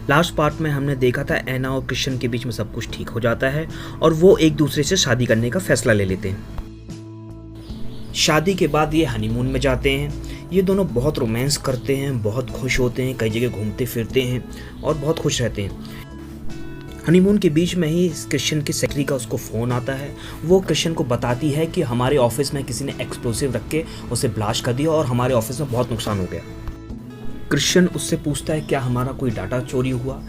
Last part में हमने देखा था एना और क्रिश्चियन के बीच में सब कुछ ठीक हो जाता है और वो एक दूसरे से शादी करने का फैसला ले लेते हैं। शादी के बाद ये हनीमून में जाते हैं। ये दोनों बहुत रोमांस करते हैं, बहुत खुश होते हैं, कई जगह घूमते फिरते हैं और बहुत खुश रहते हैं। हनीमून के बीच में ही क्रिश्चियन की सेक्रेटरी का उसको फ़ोन आता है। वो क्रिश्चियन को बताती है कि हमारे ऑफिस में किसी ने एक्सप्लोसिव रख के उसे ब्लास्ट कर दिया और हमारे ऑफिस में बहुत नुकसान हो गया। क्रिश्चियन उससे पूछता है क्या हमारा कोई डाटा चोरी हुआ,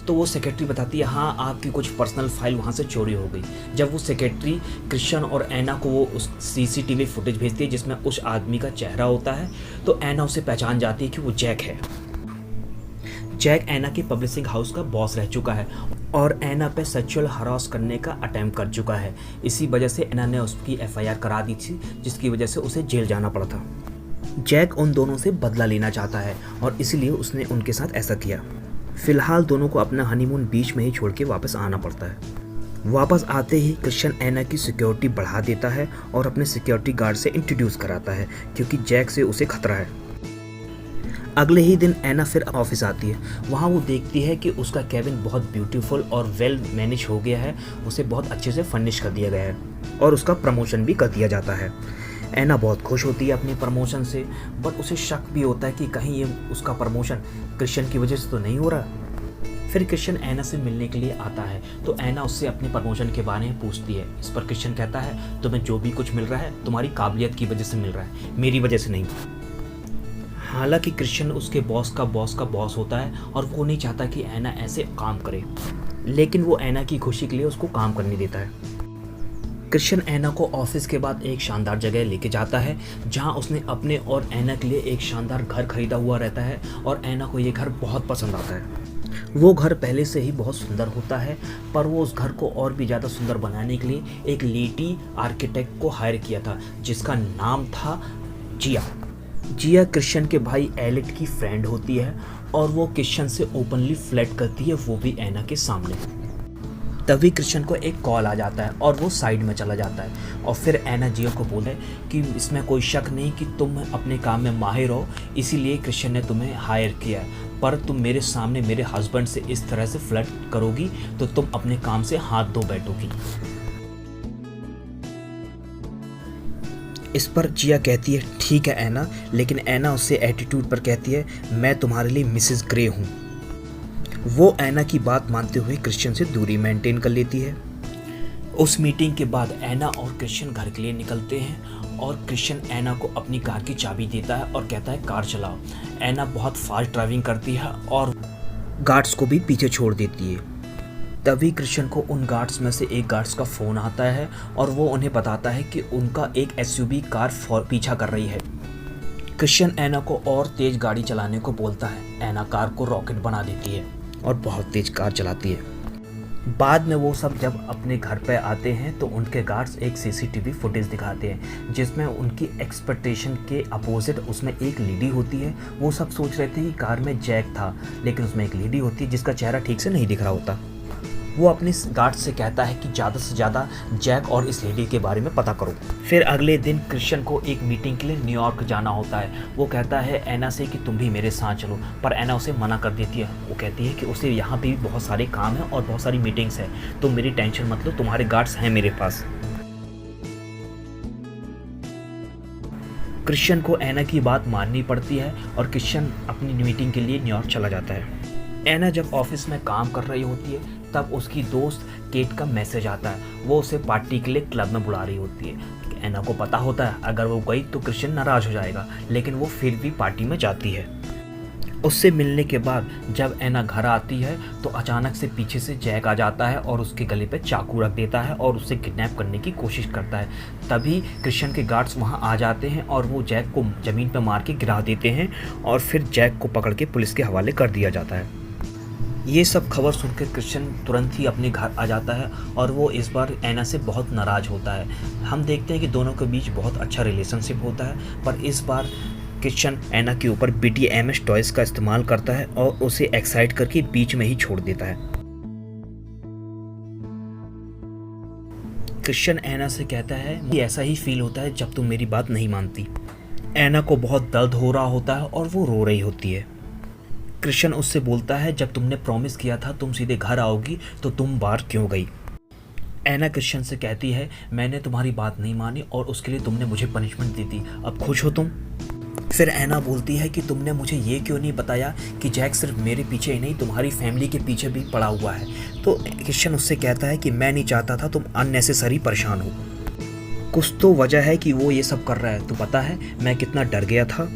तो वो सेक्रेटरी बताती है हाँ आपकी कुछ पर्सनल फाइल वहाँ से चोरी हो गई। जब वो सेक्रेटरी क्रिश्चियन और एना को वो उस सीसीटीवी फुटेज भेजती है जिसमें उस आदमी का चेहरा होता है, तो एना उसे पहचान जाती है कि वो जैक है। जैक एना के पब्लिशिंग हाउस का बॉस रह चुका है और एना पे सेक्सुअल हरास करने का अटेम्प्ट कर चुका है। इसी वजह से एना ने उसकी एफआईआर करा दी थी, जिसकी वजह से उसे जेल जाना पड़ा था। जैक उन दोनों से बदला लेना चाहता है और इसीलिए उसने उनके साथ ऐसा किया। फिलहाल दोनों को अपना हनीमून बीच में ही छोड़ के वापस आना पड़ता है। वापस आते ही क्रिश्चियन एना की सिक्योरिटी बढ़ा देता है और अपने सिक्योरिटी गार्ड से इंट्रोड्यूस कराता है क्योंकि जैक से उसे खतरा है। अगले ही दिन एना फिर ऑफिस आती है। वहाँ वो देखती है कि उसका केबिन बहुत ब्यूटीफुल और वेल मैनेज हो गया है, उसे बहुत अच्छे से फर्निश कर दिया गया है और उसका प्रमोशन भी कर दिया जाता है। एना बहुत खुश होती है अपने प्रमोशन से, बट उसे शक भी होता है कि कहीं ये उसका प्रमोशन क्रिश्चियन की वजह से तो नहीं हो रहा। फिर क्रिश्चियन एना से मिलने के लिए आता है तो एना उससे अपने प्रमोशन के बारे में पूछती है। इस पर क्रिश्चियन कहता है तुम्हें जो भी कुछ मिल रहा है तुम्हारी काबिलियत की वजह से मिल रहा है, मेरी वजह से नहीं। हालांकि क्रिश्चियन उसके बॉस का बॉस होता है और वो नहीं चाहता कि एना ऐसे काम करे, लेकिन वो एना की खुशी के लिए उसको काम करने देता है। क्रिश्चियन एना को ऑफिस के बाद एक शानदार जगह लेके जाता है जहां उसने अपने और एना के लिए एक शानदार घर खरीदा हुआ रहता है और एना को ये घर बहुत पसंद आता है। वो घर पहले से ही बहुत सुंदर होता है, पर वो उस घर को और भी ज़्यादा सुंदर बनाने के लिए एक लेडी आर्किटेक्ट को हायर किया था जिसका नाम था जिया। जिया क्रिश्चियन के भाई एलिट की फ्रेंड होती है और वो क्रिश्चियन से ओपनली फ्लर्ट करती है, वो भी एना के सामने। तभी क्रिश्चियन को एक कॉल आ जाता है और वो साइड में चला जाता है और फिर एना जिया को बोले कि इसमें कोई शक नहीं कि तुम अपने काम में माहिर हो, इसीलिए क्रिश्चियन ने तुम्हें हायर किया है, पर तुम मेरे सामने मेरे हस्बैंड से इस तरह से फ्लर्ट करोगी तो तुम अपने काम से हाथ धो बैठोगी। इस पर जिया कहती है ठीक है एना, लेकिन एना उससे एटीट्यूड पर कहती है मैं तुम्हारे लिए मिसेस ग्रे हूँ। वो एना की बात मानते हुए क्रिश्चियन से दूरी मेंटेन कर लेती है। उस मीटिंग के बाद एना और क्रिश्चियन घर के लिए निकलते हैं और क्रिश्चियन एना को अपनी कार की चाबी देता है और कहता है कार चलाओ। एना बहुत फास्ट ड्राइविंग करती है और गार्ड्स को भी पीछे छोड़ देती है। तभी क्रिश्चियन को उन गार्ड्स में से एक गार्ड्स का फ़ोन आता है और वो उन्हें बताता है कि उनका एक एसयूवी कार पीछा कर रही है। क्रिश्चियन एना को और तेज़ गाड़ी चलाने को बोलता है। एना कार को रॉकेट बना देती है और बहुत तेज़ कार चलाती है। बाद में वो सब जब अपने घर पे आते हैं तो उनके गार्ड्स एक सीसीटीवी फुटेज दिखाते हैं जिसमें उनकी एक्सपेक्टेशन के अपोजिट उसमें एक लेडी होती है। वो सब सोच रहे थे कि कार में जैक था, लेकिन उसमें एक लेडी होती है जिसका चेहरा ठीक से नहीं दिख रहा होता। वो अपने गार्ड से कहता है कि ज़्यादा से ज़्यादा जैक और इस लेडी के बारे में पता करो। फिर अगले दिन क्रिश्चियन को एक मीटिंग के लिए न्यूयॉर्क जाना होता है। वो कहता है एना से कि तुम भी मेरे साथ चलो, पर एना उसे मना कर देती है। वो कहती है कि उसे यहाँ पे भी बहुत सारे काम हैं और बहुत सारी मीटिंग्स हैं, तुम मेरी टेंशन मत लो, तुम्हारे गार्ड्स हैं मेरे पास। क्रिश्चियन को एना की बात माननी पड़ती है और क्रिश्चियन अपनी मीटिंग के लिए न्यूयॉर्क चला जाता है। एना जब ऑफिस में काम कर रही होती है तब उसकी दोस्त केट का मैसेज आता है। वो उसे पार्टी के लिए क्लब में बुला रही होती है। एना को पता होता है अगर वो गई तो क्रिश्चियन नाराज़ हो जाएगा, लेकिन वो फिर भी पार्टी में जाती है। उससे मिलने के बाद जब एना घर आती है तो अचानक से पीछे से जैक आ जाता है और उसके गले पे चाकू रख देता है और उससे किडनैप करने की कोशिश करता है। तभी क्रिश्चियन के गार्ड्स वहाँ आ जाते हैं और वो जैक को ज़मीन पर मार के गिरा देते हैं और फिर जैक को पकड़ के पुलिस के हवाले कर दिया जाता है। ये सब खबर सुनकर क्रिश्चियन तुरंत ही अपने घर आ जाता है और वो इस बार एना से बहुत नाराज़ होता है। हम देखते हैं कि दोनों के बीच बहुत अच्छा रिलेशनशिप होता है, पर इस बार क्रिश्चियन एना के ऊपर BDMS टॉयज़ का इस्तेमाल करता है और उसे एक्साइट करके बीच में ही छोड़ देता है। क्रिश्चियन एना से कहता है कि ऐसा ही फील होता है जब तुम मेरी बात नहीं मानती। एना को बहुत दर्द हो रहा होता है और वो रो रही होती है। कृष्ण उससे बोलता है, जब तुमने प्रॉमिस किया था तुम सीधे घर आओगी तो तुम बाहर क्यों गई। ऐना कृष्ण से कहती है, मैंने तुम्हारी बात नहीं मानी और उसके लिए तुमने मुझे पनिशमेंट दी थी, अब खुश हो तुम। फिर ऐना बोलती है कि तुमने मुझे ये क्यों नहीं बताया कि जैक सिर्फ मेरे पीछे ही नहीं तुम्हारी फैमिली के पीछे भी पड़ा हुआ है। तो कृष्ण उससे कहता है कि मैं नहीं चाहता था तुम अननेसेसरी परेशान हो, कुछ तो वजह है कि वो ये सब कर रहा है। तो पता है मैं कितना डर गया था,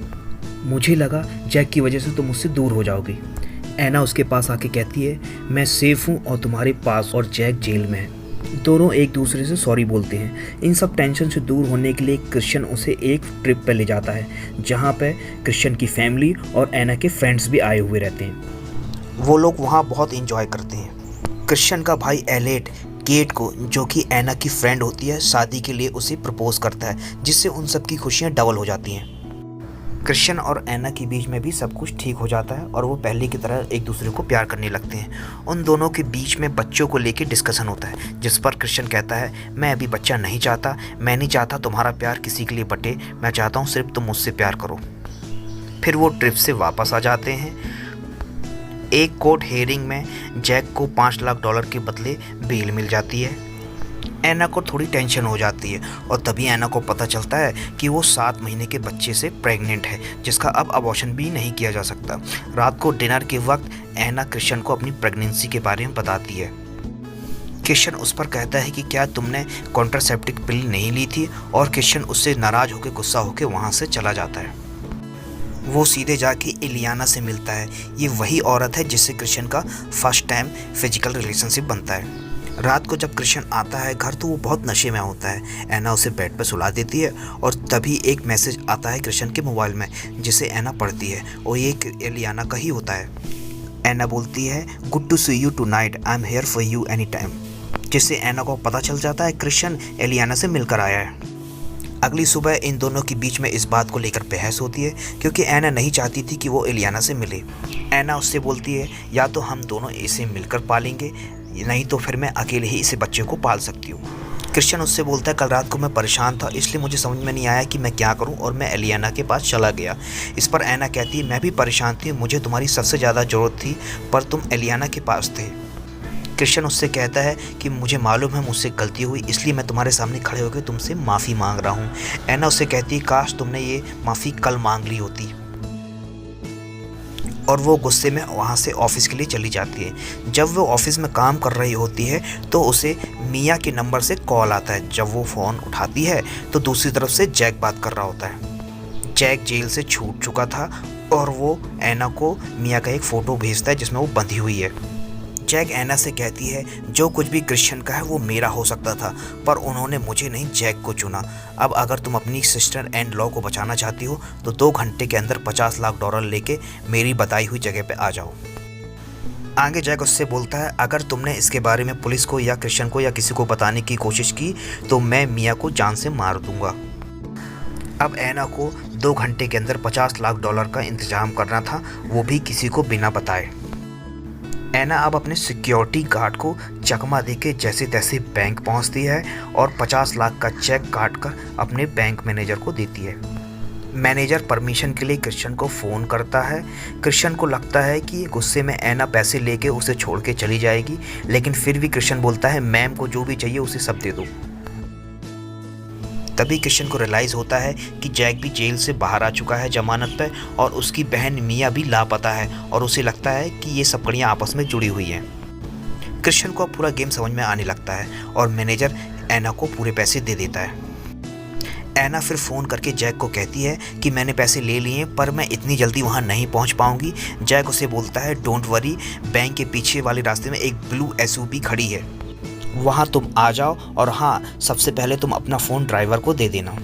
मुझे लगा जैक की वजह से तुम मुझसे दूर हो जाओगी। ऐना उसके पास आके कहती है, मैं सेफ हूँ और तुम्हारे पास, और जैक जेल में है। दोनों एक दूसरे से सॉरी बोलते हैं। इन सब टेंशन से दूर होने के लिए कृष्ण उसे एक ट्रिप पे ले जाता है जहाँ पे कृष्ण की फैमिली और ऐना के फ्रेंड्स भी आए हुए रहते हैं। वो लोग वहाँ बहुत इंजॉय करते हैं। कृष्ण का भाई एलेट केट को, जो कि ऐना की फ्रेंड होती है, शादी के लिए उसे प्रपोज करता है, जिससे उन सब की खुशियाँ डबल हो जाती हैं। कृष्ण और ऐना के बीच में भी सब कुछ ठीक हो जाता है और वो पहले की तरह एक दूसरे को प्यार करने लगते हैं। उन दोनों के बीच में बच्चों को लेकर डिस्कशन होता है, जिस पर कृष्ण कहता है, मैं अभी बच्चा नहीं चाहता, मैं नहीं चाहता तुम्हारा प्यार किसी के लिए बटे, मैं चाहता हूँ सिर्फ तुम मुझसे प्यार करो। फिर वो ट्रिप से वापस आ जाते हैं। एक कोर्ट हेयरिंग में जैक को $5 लाख के बदले बेल मिल जाती है। ऐना को थोड़ी टेंशन हो जाती है और तभी ऐना को पता चलता है कि वो 7 महीने के बच्चे से प्रेग्नेंट है, जिसका अब अबॉर्शन भी नहीं किया जा सकता। रात को डिनर के वक्त ऐना कृष्ण को अपनी प्रेगनेंसी के बारे में बताती है। कृष्ण उस पर कहता है कि क्या तुमने कॉन्ट्रासेप्टिव पिल नहीं ली थी, और कृष्ण उससे नाराज़ होकर गुस्सा होकर वहाँ से चला जाता है। वो सीधे जाके इलियाना से मिलता है। ये वही औरत है जिससे कृष्ण का फर्स्ट टाइम फिजिकल रिलेशनशिप बनता है। रात को जब कृष्ण आता है घर तो वो बहुत नशे में होता है। ऐना उसे बेड पर सुला देती है और तभी एक मैसेज आता है कृष्ण के मोबाइल में, जिसे ऐना पढ़ती है और ये इलियाना का ही होता है। ऐना बोलती है, good to see you tonight, I am here for you any time, जिससे ऐना को पता चल जाता है कृष्ण इलियाना से मिलकर आया है। अगली सुबह इन दोनों के बीच में इस बात को लेकर बहस होती है, क्योंकि ऐना नहीं चाहती थी कि वो इलियाना से मिले। ऐना उससे बोलती है, या तो हम दोनों इसे मिलकर पालेंगे, नहीं तो फिर मैं अकेले ही इसे बच्चे को पाल सकती हूँ। कृष्ण उससे बोलता है, कल रात को मैं परेशान था इसलिए मुझे समझ में नहीं आया कि मैं क्या करूँ और मैं इलियाना के पास चला गया। इस पर ऐना कहती है, मैं भी परेशान थी, मुझे तुम्हारी सबसे ज़्यादा ज़रूरत थी, पर तुम इलियाना के पास थे। कृष्ण उससे कहता है कि मुझे मालूम है मुझसे गलती हुई, इसलिए मैं तुम्हारे सामने खड़े होकर तुमसे माफ़ी मांग रहा हूँ। ऐना उससे कहती है, काश तुमने ये माफ़ी कल मांग ली होती। और वो गुस्से में वहाँ से ऑफिस के लिए चली जाती है। जब वो ऑफिस में काम कर रही होती है तो उसे मिया के नंबर से कॉल आता है। जब वो फ़ोन उठाती है तो दूसरी तरफ से जैक बात कर रहा होता है। जैक जेल से छूट चुका था और वो ऐना को मिया का एक फ़ोटो भेजता है जिसमें वो बंधी हुई है। जैक ऐना से कहती है, जो कुछ भी कृष्ण का है वो मेरा हो सकता था, पर उन्होंने मुझे नहीं जैक को चुना। अब अगर तुम अपनी सिस्टर एंड लॉ को बचाना चाहती हो तो 2 घंटे के अंदर $50 लाख लेके मेरी बताई हुई जगह पे आ जाओ। आगे जैक उससे बोलता है, अगर तुमने इसके बारे में पुलिस को या कृष्ण को या किसी को बताने की कोशिश की तो मैं मिया को जान से मार दूंगा। अब ऐना को 2 घंटे के अंदर $50 लाख का इंतजाम करना था, वो भी किसी को बिना बताए। ऐना अब अपने सिक्योरिटी गार्ड को चकमा देके जैसे तैसे बैंक पहुंचती है और 50 लाख का चेक काट कर अपने बैंक मैनेजर को देती है। मैनेजर परमिशन के लिए कृष्ण को फ़ोन करता है। कृष्ण को लगता है कि गुस्से में ऐना पैसे लेके उसे छोड़ के चली जाएगी, लेकिन फिर भी कृष्ण बोलता है, मैम को जो भी चाहिए उसे सब दे दो। तभी कृष्ण को रियलाइज़ होता है कि जैक भी जेल से बाहर आ चुका है जमानत पर, और उसकी बहन मिया भी लापता है, और उसे लगता है कि ये सब कड़ियाँ आपस में जुड़ी हुई हैं। कृष्ण को पूरा गेम समझ में आने लगता है और मैनेजर ऐना को पूरे पैसे दे देता है। ऐना फिर फ़ोन करके जैक को कहती है कि मैंने पैसे ले लिए पर मैं इतनी जल्दी वहाँ नहीं पहुँच पाऊँगी। जैक उसे बोलता है, डोंट वरी, बैंक के पीछे वाले रास्ते में एक ब्लू SUV खड़ी है, वहाँ तुम आ जाओ, और हाँ, सबसे पहले तुम अपना फ़ोन ड्राइवर को दे देना।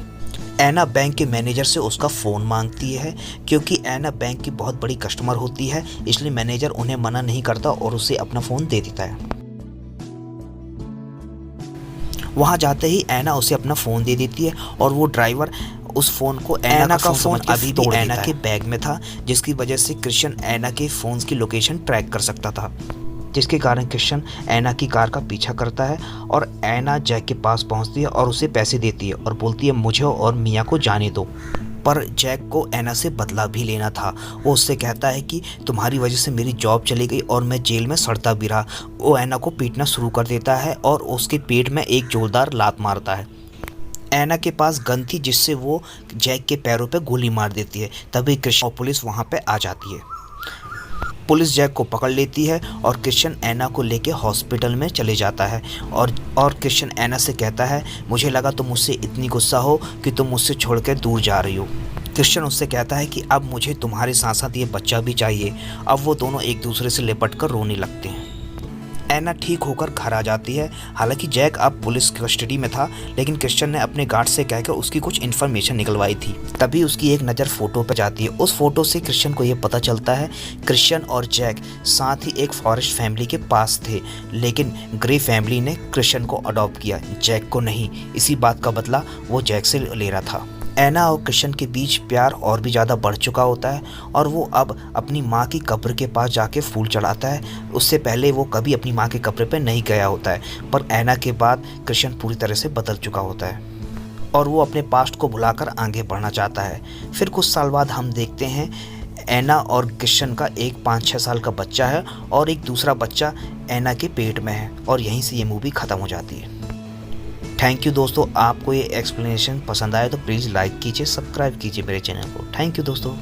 ऐना बैंक के मैनेजर से उसका फ़ोन मांगती है, क्योंकि ऐना बैंक की बहुत बड़ी कस्टमर होती है, इसलिए मैनेजर उन्हें मना नहीं करता और उसे अपना फ़ोन दे देता है। वहाँ जाते ही ऐना उसे अपना फ़ोन दे देती है और वो ड्राइवर उस फ़ोन को ऐना का फ़ोन अभी भी ऐना के बैग में था, जिसकी वजह से कृष्ण ऐना के फ़ोन की लोकेशन ट्रैक कर सकता था, जिसके कारण कृष्ण ऐना की कार का पीछा करता है और ऐना जैक के पास पहुंचती है और उसे पैसे देती है और बोलती है, मुझे और मिया को जाने दो। पर जैक को एना से बदला भी लेना था। वो उससे कहता है कि तुम्हारी वजह से मेरी जॉब चली गई और मैं जेल में सड़ता भी रहा। वो एना को पीटना शुरू कर देता है और उसके पेट में एक जोरदार लात मारता है। एना के पास गन थी जिससे वो जैक के पैरों पे गोली मार देती है। तभी क्रिश्चियन और पुलिस वहाँ पे आ जाती है। पुलिस जैक को पकड़ लेती है और क्रिश्चियन एना को लेके हॉस्पिटल में चले जाता है और क्रिश्चियन एना से कहता है, मुझे लगा तुम मुझसे इतनी गुस्सा हो कि तुम मुझसे छोड़ कर दूर जा रही हो। क्रिश्चियन उससे कहता है कि अब मुझे तुम्हारे साथ साथ ये बच्चा भी चाहिए। अब वो दोनों एक दूसरे से लिपट कर रोने लगते हैं। एना ठीक होकर घर आ जाती है। हालांकि जैक अब पुलिस कस्टडी में था, लेकिन क्रिश्चियन ने अपने गार्ड से कहकर उसकी कुछ इन्फॉर्मेशन निकलवाई थी। तभी उसकी एक नज़र फ़ोटो पर जाती है। उस फोटो से क्रिश्चियन को ये पता चलता है क्रिश्चियन और जैक साथ ही एक फॉरेस्ट फैमिली के पास थे, लेकिन ग्रे फैमिली ने क्रिश्चियन को अडॉप्ट किया, जैक को नहीं। इसी बात का बदला वो जैक से ले रहा था। एना और क्रिश्चियन के बीच प्यार और भी ज़्यादा बढ़ चुका होता है और वो अब अपनी माँ की कब्र के पास जाके फूल चढ़ाता है। उससे पहले वो कभी अपनी माँ के कब्र पे नहीं गया होता है, पर एना के बाद क्रिश्चियन पूरी तरह से बदल चुका होता है और वो अपने पास्ट को भुलाकर आगे बढ़ना चाहता है। फिर कुछ साल बाद हम देखते हैं एना और क्रिश्चियन का एक 5-6 साल का बच्चा है और एक दूसरा बच्चा एना के पेट में है और यहीं से ये मूवी ख़त्म हो जाती है। थैंक यू दोस्तों, आपको ये एक्सप्लेनेशन पसंद आए तो प्लीज़ लाइक कीजिए, सब्सक्राइब कीजिए मेरे चैनल को। थैंक यू दोस्तों।